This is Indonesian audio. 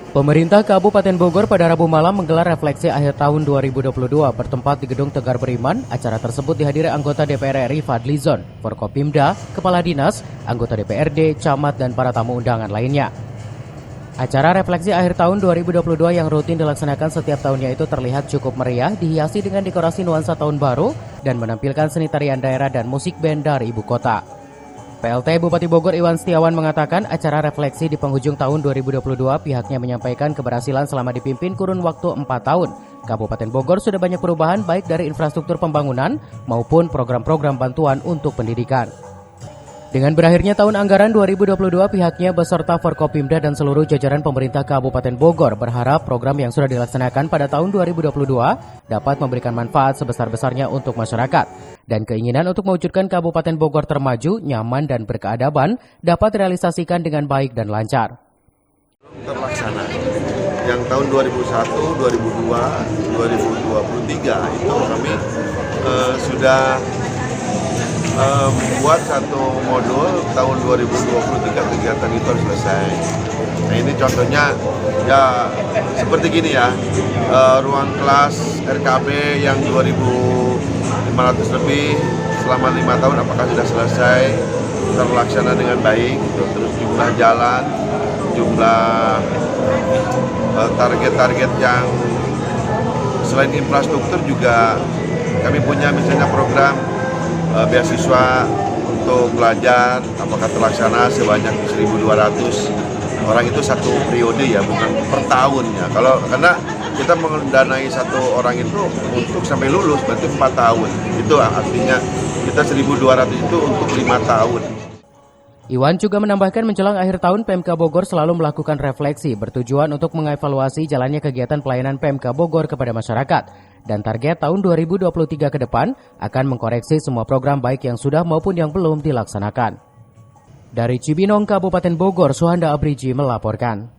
Pemerintah Kabupaten Bogor pada Rabu malam menggelar refleksi akhir tahun 2022 bertempat di Gedung Tegar Beriman. Acara tersebut dihadiri anggota DPR RI Fadlizon, Forkopimda, Kepala Dinas, anggota DPRD, camat, dan para tamu undangan lainnya. Acara refleksi akhir tahun 2022 yang rutin dilaksanakan setiap tahunnya itu terlihat cukup meriah, dihiasi dengan dekorasi nuansa tahun baru dan menampilkan seni tarian daerah dan musik band dari ibu kota. PLT Bupati Bogor Iwan Setiawan mengatakan acara refleksi di penghujung tahun 2022 pihaknya menyampaikan keberhasilan selama dipimpin kurun waktu 4 tahun. Kabupaten Bogor sudah banyak perubahan baik dari infrastruktur pembangunan maupun program-program bantuan untuk pendidikan. Dengan berakhirnya tahun anggaran 2022, pihaknya beserta Forkopimda dan seluruh jajaran pemerintah Kabupaten Bogor berharap program yang sudah dilaksanakan pada tahun 2022 dapat memberikan manfaat sebesar-besarnya untuk masyarakat. Dan keinginan untuk mewujudkan Kabupaten Bogor termaju, nyaman, dan berkeadaban dapat realisasikan dengan baik dan lancar. Terlaksana. Yang tahun 2001, 2002, 2023 itu kami sudah membuat satu modul tahun 2023 kegiatan itu harus selesai. Nah ini contohnya ya seperti gini ya, ruang kelas RKB yang 2.500 lebih selama 5 tahun apakah sudah selesai terlaksana dengan baik gitu. Terus jumlah jalan, jumlah target-target yang selain infrastruktur juga kami punya misalnya program beasiswa untuk belajar apakah terlaksana sebanyak 1.200 orang itu satu periode ya, bukan per tahun ya. Karena kita mendanai satu orang itu untuk sampai lulus berarti 4 tahun. Itu artinya kita 1.200 itu untuk 5 tahun. Iwan juga menambahkan menjelang akhir tahun Pemka Bogor selalu melakukan refleksi bertujuan untuk mengevaluasi jalannya kegiatan pelayanan Pemka Bogor kepada masyarakat. Dan target tahun 2023 ke depan akan mengkoreksi semua program baik yang sudah maupun yang belum dilaksanakan. Dari Cibinong, Kabupaten Bogor, Suhanda Abriji melaporkan.